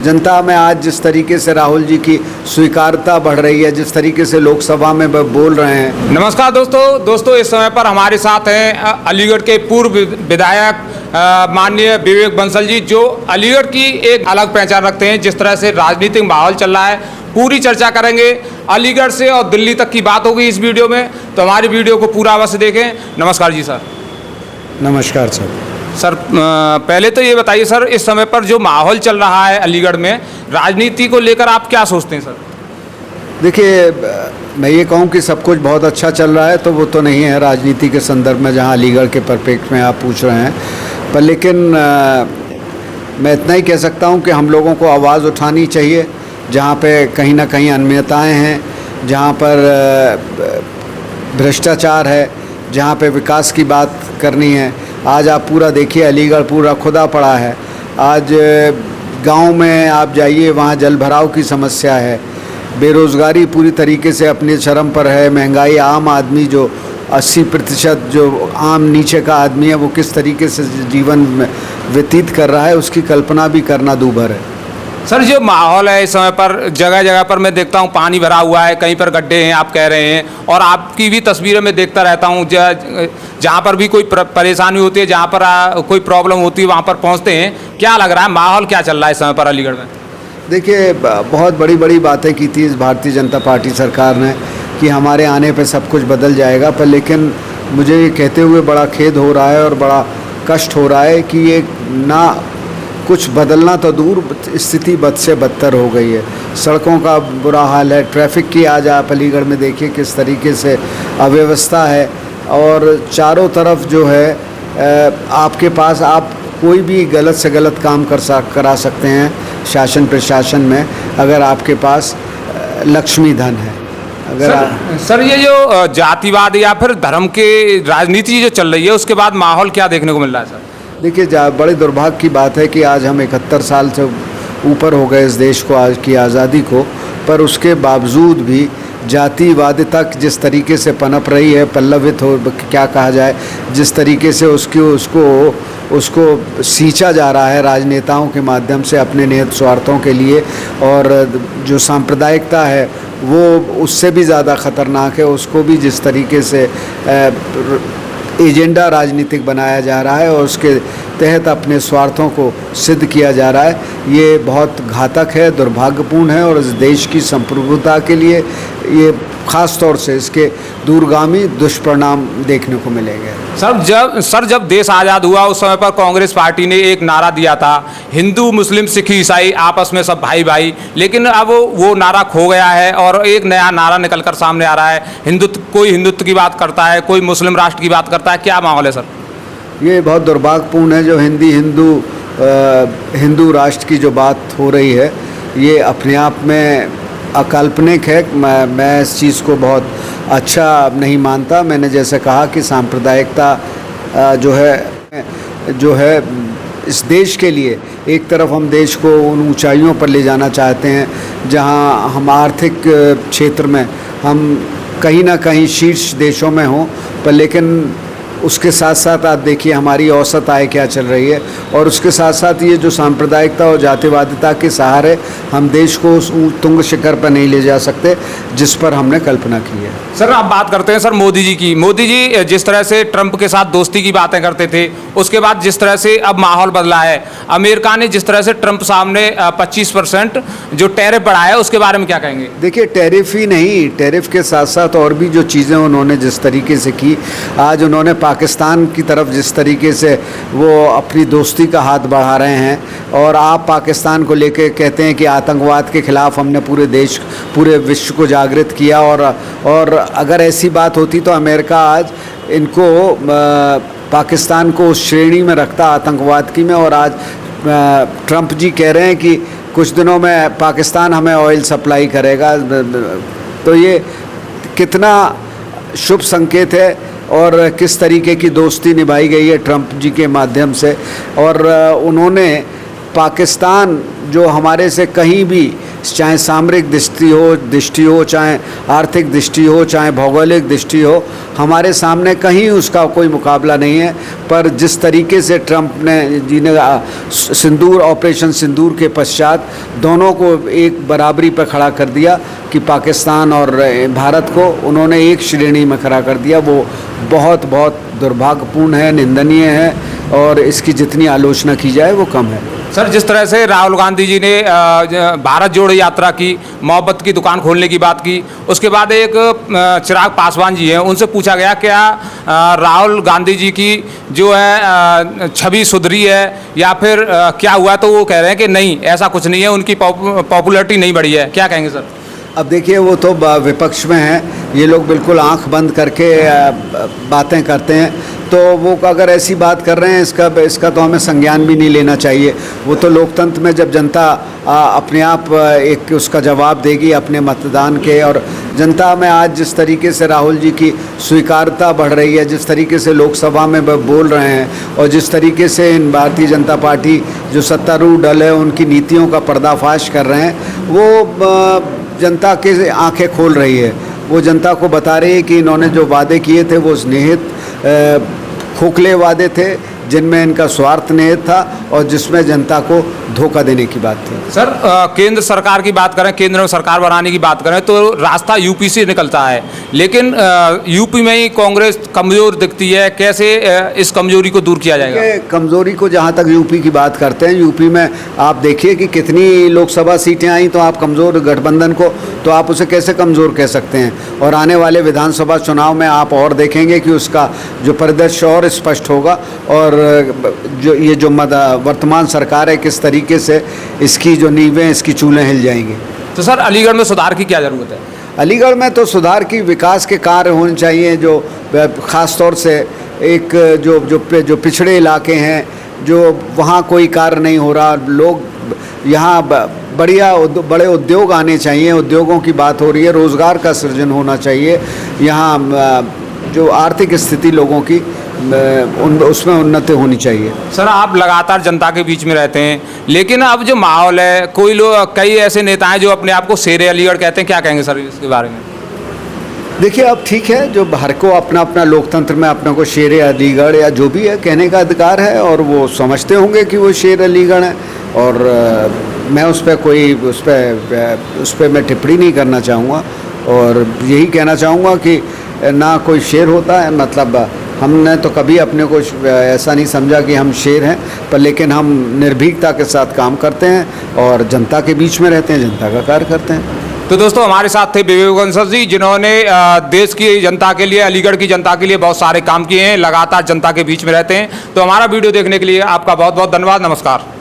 जनता में आज जिस तरीके से राहुल जी की स्वीकारता बढ़ रही है, जिस तरीके से लोकसभा में बोल रहे हैं। नमस्कार दोस्तों इस समय पर हमारे साथ हैं अलीगढ़ के पूर्व विधायक माननीय विवेक बंसल जी, जो अलीगढ़ की एक अलग पहचान रखते हैं। जिस तरह से राजनीतिक माहौल चल रहा है, पूरी चर्चा करेंगे। अलीगढ़ से और दिल्ली तक की बात होगी इस वीडियो में, तो हमारी वीडियो को पूरा अवश्य देखें। नमस्कार जी सर। नमस्कार सर। पहले तो ये बताइए सर, इस समय पर जो माहौल चल रहा है अलीगढ़ में राजनीति को लेकर आप क्या सोचते हैं सर? देखिए, मैं ये कहूँ कि सब कुछ बहुत अच्छा चल रहा है तो वो तो नहीं है राजनीति के संदर्भ में, जहाँ अलीगढ़ के परिप्रेक्ष्य में आप पूछ रहे हैं। पर लेकिन मैं इतना ही कह सकता हूँ कि हम लोगों को आवाज़ उठानी चाहिए जहाँ पे कहीं ना कहीं अनियमितताएँ हैं, जहाँ पर भ्रष्टाचार है, जहाँ पे विकास की बात करनी है। आज आप पूरा देखिए, अलीगढ़ पूरा खुदा पड़ा है। आज गांव में आप जाइए, वहाँ जल भराव की समस्या है, बेरोज़गारी पूरी तरीके से अपने चरम पर है, महंगाई, आम आदमी जो 80% जो आम नीचे का आदमी है वो किस तरीके से जीवन व्यतीत कर रहा है, उसकी कल्पना भी करना दूभर है। सर जो माहौल है इस समय पर जगह जगह पर मैं देखता हूँ पानी भरा हुआ है, कहीं पर गड्ढे हैं आप कह रहे हैं, और आपकी भी तस्वीरें मैं देखता रहता हूँ। जहाँ पर भी कोई परेशानी होती है, जहाँ पर कोई प्रॉब्लम होती है, वहाँ पर पहुँचते हैं। क्या लग रहा है, माहौल क्या चल रहा है इस समय पर अलीगढ़ में? देखिए, बहुत बड़ी बड़ी बातें की थी इस भारतीय जनता पार्टी सरकार ने कि हमारे आने पर सब कुछ बदल जाएगा, पर लेकिन मुझे ये कहते हुए बड़ा खेद हो रहा है और बड़ा कष्ट हो रहा है कि ये ना कुछ बदलना तो दूर, स्थिति बद से बदतर हो गई है। सड़कों का बुरा हाल है, ट्रैफिक की आज आप अलीगढ़ में देखिए किस तरीके से अव्यवस्था है, और चारों तरफ जो है आपके पास आप कोई भी गलत से गलत काम करा सकते हैं शासन प्रशासन में, अगर आपके पास लक्ष्मी धन है। अगर सर ये जो जातिवाद या फिर धर्म के राजनीति जो चल रही है, उसके बाद माहौल क्या देखने को मिल रहा है सर? देखिए, बड़े दुर्भाग्य की बात है कि आज हम 71 साल से ऊपर हो गए इस देश को, आज की आज़ादी को, पर उसके बावजूद भी जातिवादिता जिस तरीके से पनप रही है, पल्लवित हो, क्या कहा जाए, जिस तरीके से उसको सींचा जा रहा है राजनेताओं के माध्यम से अपने निहित स्वार्थों के लिए, और जो सांप्रदायिकता है वो उससे भी ज़्यादा ख़तरनाक है। उसको भी जिस तरीके से एजेंडा राजनीतिक बनाया जा रहा है और उसके तहत अपने स्वार्थों को सिद्ध किया जा रहा है, ये बहुत घातक है, दुर्भाग्यपूर्ण है, और इस देश की संप्रभुता के लिए ये ख़ास तौर से इसके दूरगामी दुष्परिणाम देखने को मिलेंगे। सर जब देश आज़ाद हुआ उस समय पर कांग्रेस पार्टी ने एक नारा दिया था, हिंदू मुस्लिम सिख ईसाई आपस में सब भाई भाई, लेकिन अब वो नारा खो गया है और एक नया नारा निकलकर सामने आ रहा है। कोई हिंदुत्व की बात करता है, कोई मुस्लिम राष्ट्र की बात करता है। क्या माहौल है सर? ये बहुत दुर्भाग्यपूर्ण है जो हिंदू राष्ट्र की जो बात हो रही है, ये अपने आप में अकाल्पनिक है। मैं इस चीज़ को बहुत अच्छा नहीं मानता। मैंने जैसे कहा कि सांप्रदायिकता जो है इस देश के लिए, एक तरफ हम देश को उन ऊंचाइयों पर ले जाना चाहते हैं जहां हम आर्थिक क्षेत्र में हम कहीं ना कहीं शीर्ष देशों में हों, पर लेकिन उसके साथ साथ आप देखिए हमारी औसत आय क्या चल रही है, और उसके साथ साथ ये जो सांप्रदायिकता और जातिवादिता के सहारे हम देश को उस तुंग शिखर पर नहीं ले जा सकते जिस पर हमने कल्पना की है। सर आप बात करते हैं सर मोदी जी की। मोदी जी जिस तरह से ट्रंप के साथ दोस्ती की बातें करते थे, उसके बाद जिस तरह से अब माहौल बदला है, अमेरिका ने जिस तरह से ट्रंप सामने 25% जो टैरिफ बढ़ाया है, उसके बारे में क्या कहेंगे? देखिए, टैरिफ ही नहीं, टैरिफ के साथ साथ और भी जो चीज़ें उन्होंने जिस तरीके से की, आज उन्होंने पाकिस्तान की तरफ जिस तरीके से वो अपनी दोस्ती का हाथ बढ़ा रहे हैं, और आप पाकिस्तान को लेकर कहते हैं कि आतंकवाद के ख़िलाफ़ हमने पूरे विश्व को जागृत किया, और अगर ऐसी बात होती तो अमेरिका आज इनको पाकिस्तान को उस श्रेणी में रखता आतंकवाद की में, और आज ट्रंप जी कह रहे हैं कि कुछ दिनों में पाकिस्तान हमें ऑयल सप्लाई करेगा। तो ये कितना शुभ संकेत है और किस तरीके की दोस्ती निभाई गई है ट्रंप जी के माध्यम से। और उन्होंने पाकिस्तान जो हमारे से कहीं भी चाहे सामरिक दृष्टि हो, चाहे आर्थिक दृष्टि हो, चाहे भौगोलिक दृष्टि हो, हमारे सामने कहीं उसका कोई मुकाबला नहीं है। पर जिस तरीके से ट्रंप ने सिंदूर, ऑपरेशन सिंदूर के पश्चात दोनों को एक बराबरी पर खड़ा कर दिया कि पाकिस्तान और भारत को उन्होंने एक श्रेणी में खड़ा कर दिया, वो बहुत बहुत दुर्भाग्यपूर्ण है, निंदनीय है, और इसकी जितनी आलोचना की जाए वो कम है। सर, जिस तरह से राहुल गांधी जी ने भारत जोड़ो यात्रा की, मोहब्बत की दुकान खोलने की बात की, उसके बाद एक चिराग पासवान जी हैं, उनसे पूछा गया क्या राहुल गांधी जी की जो है छवि सुधरी है या फिर क्या हुआ, तो वो कह रहे हैं कि नहीं, ऐसा कुछ नहीं है, उनकी पॉपुलैरिटी नहीं बढ़ी है। क्या कहेंगे सर? अब देखिए, वो तो विपक्ष में हैं, ये लोग बिल्कुल आंख बंद करके बातें करते हैं, तो वो अगर ऐसी बात कर रहे हैं इसका तो हमें संज्ञान भी नहीं लेना चाहिए। वो तो लोकतंत्र में जब जनता अपने आप एक उसका जवाब देगी अपने मतदान के, और जनता में आज जिस तरीके से राहुल जी की स्वीकार्यता बढ़ रही है, जिस तरीके से लोकसभा में बोल रहे हैं, और जिस तरीके से इन भारतीय जनता पार्टी जो सत्तारूढ़ दल है उनकी नीतियों का पर्दाफाश कर रहे हैं, वो जनता के आंखें खोल रही है। वो जनता को बता रही है कि इन्होंने जो वादे किए थे वो निहित खोखले वादे थे, जिनमें इनका स्वार्थ निहित था और जिसमें जनता को धोखा देने की बात थी। सर, केंद्र सरकार की बात करें, केंद्र में सरकार बनाने की बात करें तो रास्ता यूपी से निकलता है, लेकिन यूपी में ही कांग्रेस कमज़ोर दिखती है। कैसे इस कमजोरी को दूर किया जाएगा? कमज़ोरी को जहाँ तक यूपी की बात करते हैं, यूपी में आप देखिए कि कितनी लोकसभा सीटें आई, तो आप कमज़ोर गठबंधन को तो आप उसे कैसे कमज़ोर कह सकते हैं? और आने वाले विधानसभा चुनाव में आप और देखेंगे कि उसका जो परिदृश्य और स्पष्ट होगा, और जो ये जो वर्तमान सरकार है किस तरीके से इसकी जो नींवें, इसकी चूल्हें हिल जाएंगी। तो सर, अलीगढ़ में सुधार की क्या ज़रूरत है? अलीगढ़ में तो सुधार की, विकास के कार्य होने चाहिए, जो ख़ास तौर से एक जो पिछड़े इलाके हैं, जो वहाँ कोई कार्य नहीं हो रहा, लोग यहाँ बड़े उद्योग आने चाहिए, उद्योगों की बात हो रही है, रोज़गार का सृजन होना चाहिए, यहाँ जो आर्थिक स्थिति लोगों की उसमें उन्नति होनी चाहिए। सर, आप लगातार जनता के बीच में रहते हैं, लेकिन अब जो माहौल है, कई ऐसे नेता हैं जो अपने आप को शेर अलीगढ़ कहते हैं, क्या कहेंगे सर इसके बारे में? देखिए, अब ठीक है, जो हर को अपना अपना लोकतंत्र में अपने को शेर अलीगढ़ या जो भी है कहने का अधिकार है, और वो समझते होंगे कि वो शेर अलीगढ़ है, और मैं उस पर मैं टिप्पणी नहीं करना चाहूँगा, और यही कहना चाहूँगा कि ना कोई शेर होता है, मतलब हमने तो कभी अपने को ऐसा नहीं समझा कि हम शेर हैं, पर लेकिन हम निर्भीकता के साथ काम करते हैं और जनता के बीच में रहते हैं, जनता का कार्य करते हैं। तो दोस्तों, हमारे साथ थे विवेक बंसल जी, जिन्होंने देश की जनता के लिए, अलीगढ़ की जनता के लिए बहुत सारे काम किए हैं, लगातार जनता के बीच में रहते हैं। तो हमारा वीडियो देखने के लिए आपका बहुत बहुत धन्यवाद। नमस्कार।